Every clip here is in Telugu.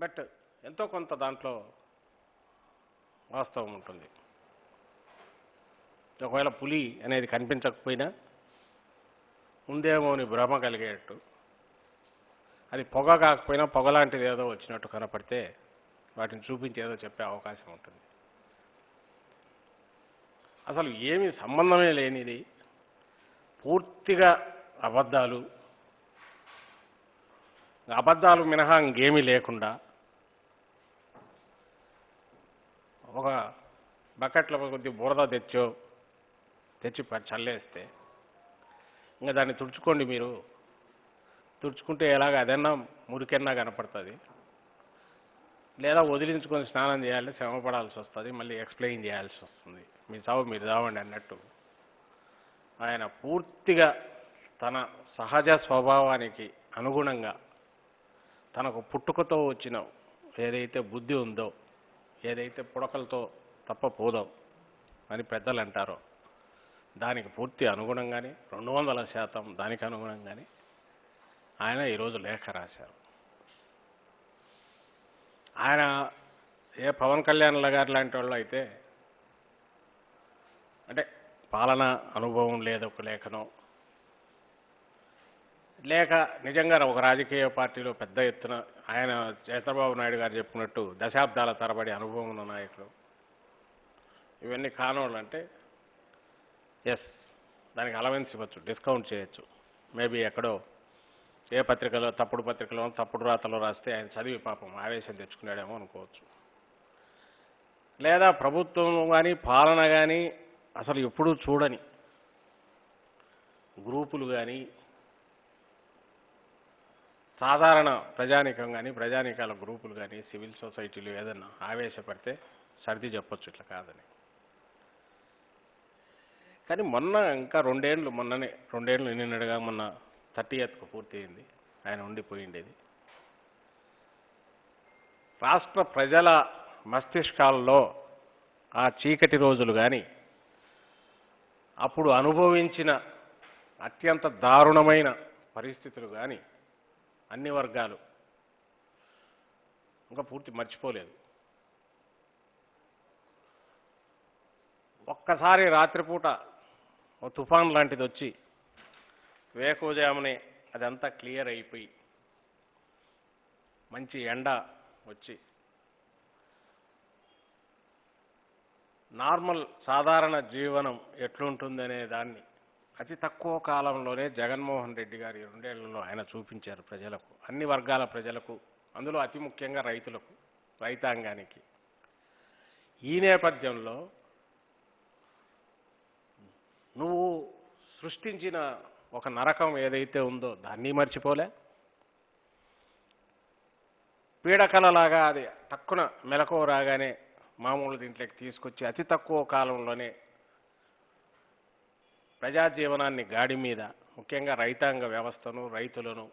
బట్ ఎంతో కొంత దాంట్లో వాస్తవం ఉంటుంది. ఒకవేళ పులి అనేది కనిపించకపోయినా ఉందేమో అని భ్రమ కలిగేటట్టు, అది పొగ కాకపోయినా పొగలాంటిది ఏదో వచ్చినట్టు కనపడితే వాటిని చూపించి ఏదో చెప్పే అవకాశం ఉంటుంది. అసలు ఏమీ సంబంధమే లేనిది, పూర్తిగా అబద్ధాలు మినహా ఇంకేమీ లేకుండా ఒక బకెట్లో కొద్ది బురద తెచ్చి చల్లేస్తే ఇంకా దాన్ని తుడుచుకోండి. మీరు తుడుచుకుంటే ఎలాగ అదన్నా మురికెన్నా కనపడుతుంది, లేదా వదిలించుకొని స్నానం చేయాలి, శ్రమ పడాల్సి వస్తుంది, మళ్ళీ ఎక్స్ప్లెయిన్ చేయాల్సి వస్తుంది. మీ చావు మీరు చావండి అన్నట్టు ఆయన పూర్తిగా తన సహజ స్వభావానికి అనుగుణంగా తనకు పుట్టుకతో వచ్చిన ఏదైతే బుద్ధి ఉందో, ఏదైతే పుడకలతో తప్ప పోదో అని పెద్దలు అంటారో దానికి పూర్తి అనుగుణంగానే 200% దానికి అనుగుణంగానే ఆయన ఈరోజు లేఖ రాశారు. ఆయన ఏ పవన్ కళ్యాణ్ గారు లాంటి వాళ్ళు అయితే అంటే పాలన అనుభవం లేదు, ఒక లేఖనం లేక నిజంగా ఒక రాజకీయ పార్టీలో పెద్ద ఎత్తున ఆయన చంద్రబాబు నాయుడు గారు చెప్పినట్టు దశాబ్దాల తరబడి అనుభవం ఉన్న నాయకులు ఇవన్నీ కానోళ్ళు అంటే ఎస్, దానికి అలవెన్స్ ఇవ్వచ్చు, డిస్కౌంట్ చేయొచ్చు. మేబీ ఎక్కడో ఏ పత్రికలో తప్పుడు పత్రికలో తప్పుడు రాతలో రాస్తే ఆయన చదివి పాపం ఆవేశం తెచ్చుకున్నాడేమో అనుకోవచ్చు. లేదా ప్రభుత్వం కానీ పాలన కానీ అసలు ఎప్పుడూ చూడని గ్రూపులు కానీ సాధారణ ప్రజానీకం కానీ ప్రజానీకాల గ్రూపులు కానీ సివిల్ సొసైటీలు ఏదన్నా ఆవేశపడితే సర్ది చెప్పొచ్చు ఇట్లా కాదని. కానీ మొన్న ఇంకా మొన్ననే రెండేళ్ళు నిన్నడుగా మొన్న 30th పూర్తి అయింది ఆయన ఉండిపోయిండేది. రాష్ట్ర ప్రజల మస్తిష్కాల్లో ఆ చీకటి రోజులు కానీ అప్పుడు అనుభవించిన అత్యంత దారుణమైన పరిస్థితులు కానీ అన్ని వర్గాలు ఇంకా పూర్తి మర్చిపోలేదు. ఒక్కసారి రాత్రిపూట ఓ తుఫాన్ లాంటిది వచ్చి వేకువజామునే అదంతా క్లియర్ అయిపోయి మంచి ఎండ వచ్చి నార్మల్ సాధారణ జీవనం ఎట్లుంటుందనే దాన్ని అతి తక్కువ కాలంలోనే జగన్మోహన్ రెడ్డి గారి 2 ఏళ్లలో ఆయన చూపించారు ప్రజలకు, అన్ని వర్గాల ప్రజలకు, అందులో అతి ముఖ్యంగా రైతులకు, రైతాంగానికి. ఈ నేపథ్యంలో నువ్వు సృష్టించిన ఒక నరకం ఏదైతే ఉందో దాన్ని మర్చిపోలే, పీడకలలాగా అది తక్కువ మెలకువ రాగానే మామూలు దీంట్లోకి తీసుకొచ్చి అతి తక్కువ కాలంలోనే ప్రజాజీవనాన్ని గాడి మీద, ముఖ్యంగా రైతాంగ వ్యవస్థను, రైతులను,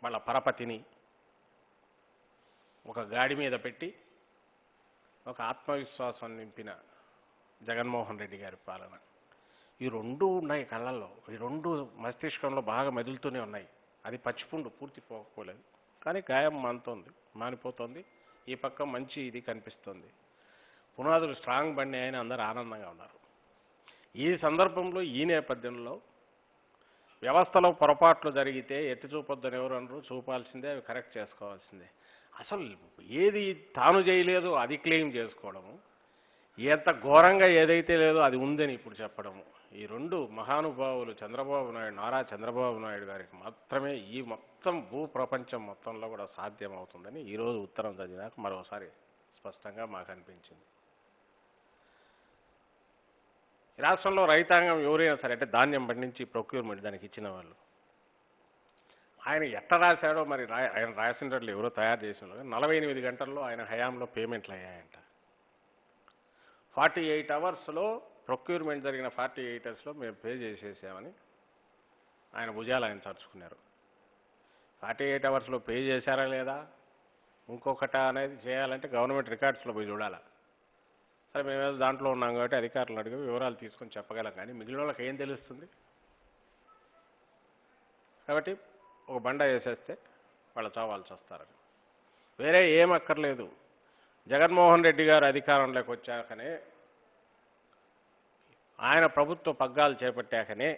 వాళ్ళ పరపతిని ఒక గాడి మీద పెట్టి ఒక ఆత్మవిశ్వాసం నింపిన జగన్మోహన్ రెడ్డి గారి పాలన. ఈ రెండు ఉన్నాయి కళ్ళల్లో, ఈ రెండు మస్తిష్కంలో బాగా మెదులుతూనే ఉన్నాయి. అది పచ్చిపుండు పూర్తి పోకపోలేదు, కానీ గాయం మానిపోతుంది. ఈ పక్క మంచి ఇది కనిపిస్తుంది, పునాదులు స్ట్రాంగ్ బండి అయిన అందరూ ఆనందంగా ఉన్నారు. ఈ సందర్భంలో ఈ నేపథ్యంలో వ్యవస్థలో పొరపాట్లు జరిగితే ఎత్తి చూపొద్దని ఎవరు అనరు, చూపాల్సిందే, అవి కరెక్ట్ చేసుకోవాల్సిందే. అసలు ఏది తాను చేయలేదో అది క్లెయిమ్ చేసుకోవడము, ఎంత ఘోరంగా ఏదైతే లేదో అది ఉందని ఇప్పుడు చెప్పడము, ఈ రెండు మహానుభావులు నారా చంద్రబాబు నాయుడు గారికి మాత్రమే ఈ మొత్తం భూప్రపంచం మొత్తంలో కూడా సాధ్యమవుతుందని ఈరోజు ఉత్తరం చదివినాక మరోసారి స్పష్టంగా మాకు అనిపించింది. ఈ రాష్ట్రంలో రైతాంగం ఎవరైనా సరే, అంటే ధాన్యం పండించి ప్రొక్యూర్మెంట్ దానికి ఇచ్చిన వాళ్ళు, ఆయన ఎట్లా రాశాడో మరి ఆయన రాసినట్లు ఎవరో తయారు చేసిన 48 గంటల్లో ఆయన హయాంలో పేమెంట్లు అయ్యాయంట. 48 అవర్స్లో ప్రొక్యూర్మెంట్ జరిగిన 48 అవర్స్లో మేము పే చేసేసామని ఆయన భుజాలు ఆయన తరుచుకున్నారు. 48 అవర్స్లో పే చేశారా లేదా ఇంకొకట అనేది చేయాలంటే గవర్నమెంట్ రికార్డ్స్లో పోయి చూడాలి. సరే, మేమేదో దాంట్లో ఉన్నాం కాబట్టి అధికారులు అడిగి వివరాలు తీసుకొని చెప్పగలం, కానీ మిగిలిన వాళ్ళకి ఏం తెలుస్తుంది? కాబట్టి ఒక బండ వేసేస్తే వాళ్ళ చావాల్సి వస్తారని. వేరే ఏం అక్కర్లేదు. జగన్మోహన్ రెడ్డి గారు అధికారంలోకి వచ్చాకనే, ఆయన ప్రభుత్వ పగ్గాలు చేపట్టాకనే,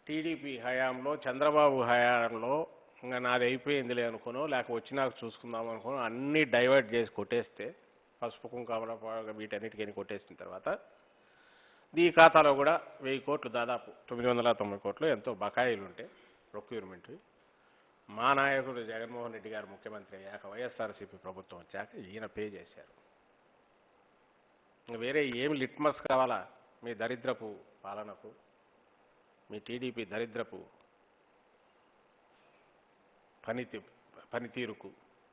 టీడీపీ హయాంలో, చంద్రబాబు హయాంలో ఇంకా నాది అయిపోయిందిలే అనుకునో, లేక వచ్చినాక చూసుకుందాం అనుకునో అన్నీ డైవర్ట్ చేసి కొట్టేస్తే, పసుపు కుంకామల వీటన్నిటికీ కొట్టేసిన తర్వాత ఈ ఖాతాలో కూడా 1000 కోట్లు, దాదాపు 990 కోట్లు ఎంతో బకాయిలు ఉంటే ప్రొక్యూర్మెంట్, మా నాయకుడు జగన్మోహన్ రెడ్డి గారు ముఖ్యమంత్రి అయ్యాక, వైఎస్ఆర్సీపీ ప్రభుత్వం వచ్చాక ఈయన పే చేశారు. వేరే ఏమి లిట్మస్ కావాలా మీ దరిద్రపు పాలనకు, మీ టీడీపీ దరిద్రపు పనితీరుకు,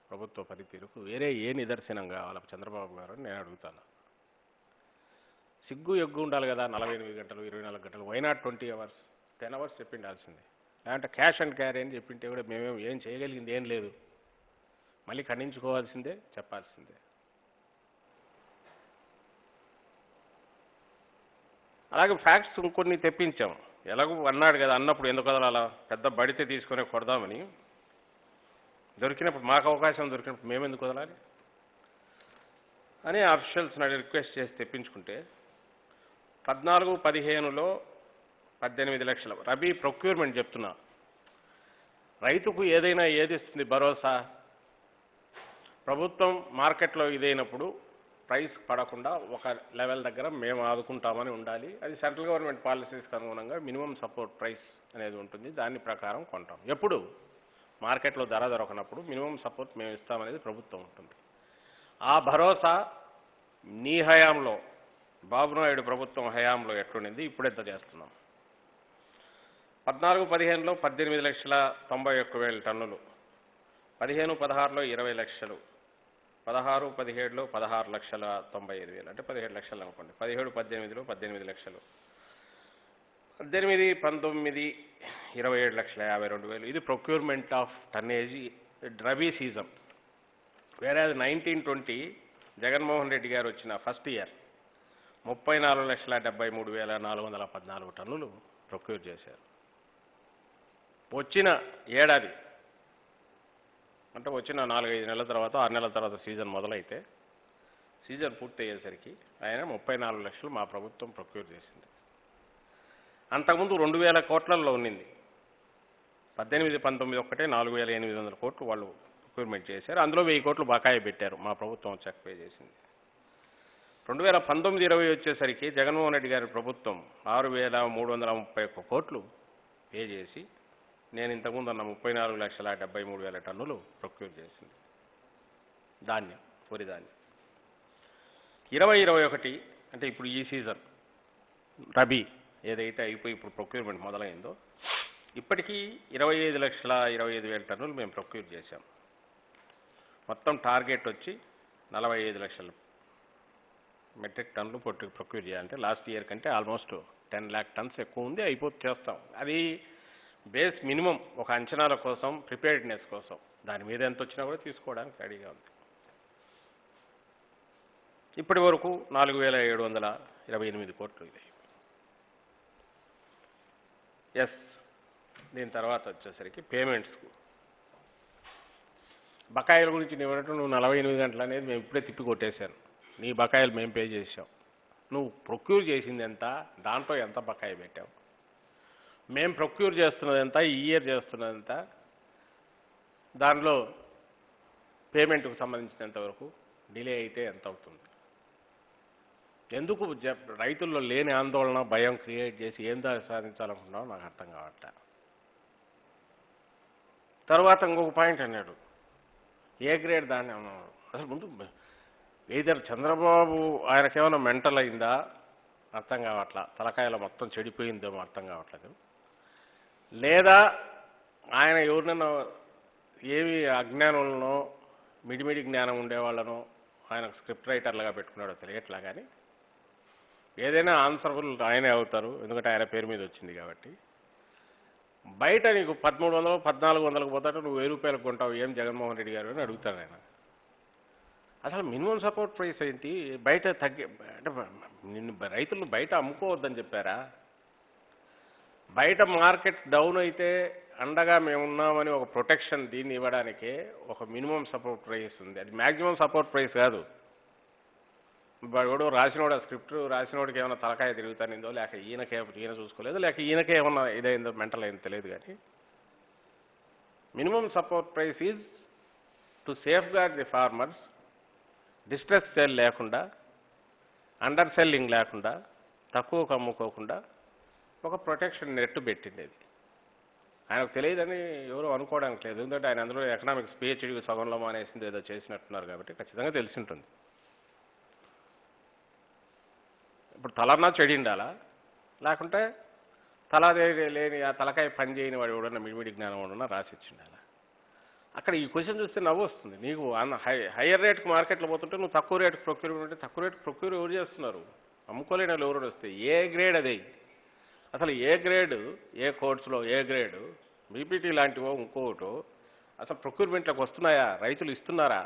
ప్రభుత్వ పనితీరుకు వేరే ఏ నిదర్శనం కావాలా చంద్రబాబు గారు అని నేను అడుగుతాను. సిగ్గు ఎగ్గు ఉండాలి కదా. 48 గంటలు, 24 గంటలు, వైనాట్ 20 hours, 10 hours చెప్పిండాల్సిందే. లేదంటే క్యాష్ అండ్ క్యారీ అని చెప్పింటే కూడా మేమేం ఏం చేయగలిగింది ఏం లేదు. మళ్ళీ ఖండించుకోవాల్సిందే, చెప్పాల్సిందే. అలాగే ఫ్యాక్ట్స్ ఇంకొన్ని తెప్పించాం. ఎలాగో అన్నాడు కదా, అన్నప్పుడు ఎందుకు వదలాలా, పెద్ద బడితే తీసుకునే కొడదామని. దొరికినప్పుడు, మాకు అవకాశం దొరికినప్పుడు మేమెందుకు వదలాలి అని అఫీషియల్స్ రిక్వెస్ట్ చేసి తెప్పించుకుంటే 14-15లో 18 లక్షల రబీ ప్రొక్యూర్మెంట్ చెప్తున్నా. రైతుకు ఏదైనా ఏది ఇస్తుంది భరోసా? ప్రభుత్వం మార్కెట్లో ఇదైనప్పుడు ప్రైస్ పడకుండా ఒక లెవెల్ దగ్గర మేము ఆదుకుంటామని ఉండాలి. అది సెంట్రల్ గవర్నమెంట్ పాలసీస్కి అనుగుణంగా మినిమం సపోర్ట్ ప్రైస్ అనేది ఉంటుంది. దాని ప్రకారం కొంటాం. ఎప్పుడు మార్కెట్లో ధర దొరకనప్పుడు మినిమం సపోర్ట్ మేము ఇస్తామనేది ప్రభుత్వం ఉంటుంది. ఆ భరోసా నీ హయాంలో, బాబునాయుడు ప్రభుత్వం హయాంలో ఎట్లుండింది, ఇప్పుడు ఎంత చేస్తున్నాం? 14-15లో 18,91,000 టన్నులు, 15-16లో 20 లక్షలు, 16-17లో 16,95,000, అంటే 17 లక్షలు అనుకోండి. 17-18లో 18 లక్షలు, 18-19 27,52,000. ఇది procurement of tonnage rabi season. వేరే 19-20 జగన్మోహన్ రెడ్డి గారు వచ్చిన ఫస్ట్ ఇయర్ 34,73,414 టన్నులు ప్రొక్యూర్ చేశారు. వచ్చిన ఏడాది అంటే వచ్చిన 4-5 నెలల తర్వాత, 6 నెలల తర్వాత సీజన్ మొదలైతే, సీజన్ పూర్తి అయ్యేసరికి ఆయన 34 లక్షలు మా ప్రభుత్వం ప్రొక్యూర్ చేసింది. అంతకుముందు 2,000 కోట్లలో ఉన్నింది. 18-19 ఒక్కటే 4,800 కోట్లు వాళ్ళు ప్రొక్యూర్మెంట్ చేశారు. అందులో 1000 కోట్లు బకాయి పెట్టారు, మా ప్రభుత్వం చెక్ పే చేసింది. 2019-20 వచ్చేసరికి జగన్మోహన్ రెడ్డి గారి ప్రభుత్వం 6,331 కోట్లు పే చేసి, నేను ఇంతకుముందు అన్న 34,73,000 టన్నులు ప్రొక్యూర్ చేసింది ధాన్యం, వరి ధాన్యం. 20-21 అంటే ఇప్పుడు ఈ సీజన్ రబీ ఏదైతే అయిపోయి ఇప్పుడు ప్రొక్యూర్మెంట్ మొదలైందో, ఇప్పటికీ 25,25,000 టన్నులు మేము ప్రొక్యూర్ చేశాం. మొత్తం టార్గెట్ వచ్చి 45 లక్షల మెట్రిక్ టన్నులు ప్రొక్యూర్ చేయాలంటే లాస్ట్ ఇయర్ కంటే ఆల్మోస్ట్ 10 lakh tons ఎక్కువ ఉంది. అయిపోతే చేస్తాం. అది బేస్ మినిమం, ఒక అంచనాల కోసం, ప్రిపేర్డ్నెస్ కోసం. దాని మీద ఎంత వచ్చినా కూడా తీసుకోవడానికి రెడీగా ఉంది. ఇప్పటి వరకు 4,728 కోట్లు ఇది. ఎస్, దీని తర్వాత వచ్చేసరికి పేమెంట్స్కు బకాయిల గురించి నువ్వు 48 గంటలు అనేది మేము ఇప్పుడే తిప్పి కొట్టేశాను. నీ బకాయిలు మేము పే చేసాం. నువ్వు ప్రొక్యూర్ చేసింది ఎంత, దాంట్లో ఎంత బకాయి పెట్టావు? మేము ప్రొక్యూర్ చేస్తున్నది ఎంత, ఈ ఇయర్ చేస్తున్నది ఎంత, దానిలో పేమెంట్కు సంబంధించినంత వరకు డిలే అయితే ఎంత అవుతుంది? ఎందుకు రైతుల్లో లేని ఆందోళన, భయం క్రియేట్ చేసి ఏం సాధించాలనుకుంటున్నావు నాకు అర్థం కావట్లే. తర్వాత ఇంకొక పాయింట్ అన్నాడు, ఏ గ్రేడ్ దాన్ని అన్నాడు. అసలు ముందు ఏదైనా చంద్రబాబు ఆయనకేమైనా మెంటల్ అయిందా అర్థం కావట్లా, తలకాయలో మొత్తం చెడిపోయిందేమో అర్థం కావట్లేదు, లేదా ఆయన ఎవరినైనా ఏమి అజ్ఞానులనో మిడిమిడి జ్ఞానం ఉండేవాళ్ళనో ఆయన స్క్రిప్ట్ రైటర్లుగా పెట్టుకున్నాడో తెలియట్లా. కానీ ఏదైనా ఆన్సరబుల్ ఆయనే అవుతారు, ఎందుకంటే ఆయన పేరు మీద వచ్చింది కాబట్టి. బయట నీకు 1,300, 1,400కు పోతాడు, నువ్వు 1000 రూపాయలకు కొంటావు, ఏం జగన్మోహన్ రెడ్డి గారు అని అడుగుతాడు ఆయన. అసలు మినిమం సపోర్ట్ ప్రైస్ ఏంటి? బయట అంటే నిన్ను రైతులను బయట అమ్ముకోవద్దని చెప్పారా? బయట మార్కెట్ డౌన్ అయితే అండగా మేమున్నామని ఒక ప్రొటెక్షన్ దీన్ని ఇవ్వడానికే ఒక మినిమం సపోర్ట్ ప్రైస్ ఉంది. అది మ్యాక్సిమం సపోర్ట్ ప్రైస్ కాదు. వాడు రాసినోడు ఆ స్క్రిప్ట్ రాసినోడికి ఏమైనా తలకాయ తిరుగుతానిందో, లేక ఈయన చూసుకోలేదు, లేక ఈయనకే ఏమన్నా ఇదైందో మెంటల్ అయిందో తెలియదు. కానీ minimum support price is to safeguard the farmers, distress sale లేకుండా, అండర్ సెల్లింగ్ లేకుండా, తక్కువకు అమ్ముకోకుండా ఒక ప్రొటెక్షన్ నెట్ పెట్టింది. అది ఆయనకు తెలియదని ఎవరు అనుకోవడానికి లేదు. ఎందుకంటే ఆయన అందులో ఎకనామిక్స్ పిహెచ్డీ సగంలో మానేసింది ఏదో చేసినట్టున్నారు కాబట్టి ఖచ్చితంగా తెలిసి ఉంటుంది. ఇప్పుడు తలన్నా చెడిండాలా, లేకుంటే తల లేని ఆ తలకాయ పని చేయని వాడు ఎవడన్నా మిడిమిడి జ్ఞానం ఉండన్నా రాసిచ్చిండాలా. అక్కడ ఈ క్వశ్చన్ చూస్తే నవ్వు వస్తుంది. నీకు హయ్యర్ రేట్కి మార్కెట్లో పోతుంటే నువ్వు తక్కువ రేటుకి ప్రొక్యూర్మెంట్ అంటే తక్కువ రేటుకి ప్రొక్యూర్ ఎవరు చేస్తున్నారు? అమ్ముకోలేని వాళ్ళు ఎవరు వస్తే ఏ గ్రేడ్ అది? అసలు ఏ గ్రేడ్, ఏ కోర్ట్స్లో ఏ గ్రేడు, బీపీటీ లాంటివో ఇంకోటో అసలు ప్రొక్యూర్మెంట్లోకి వస్తున్నాయా? రైతులు ఇస్తున్నారా?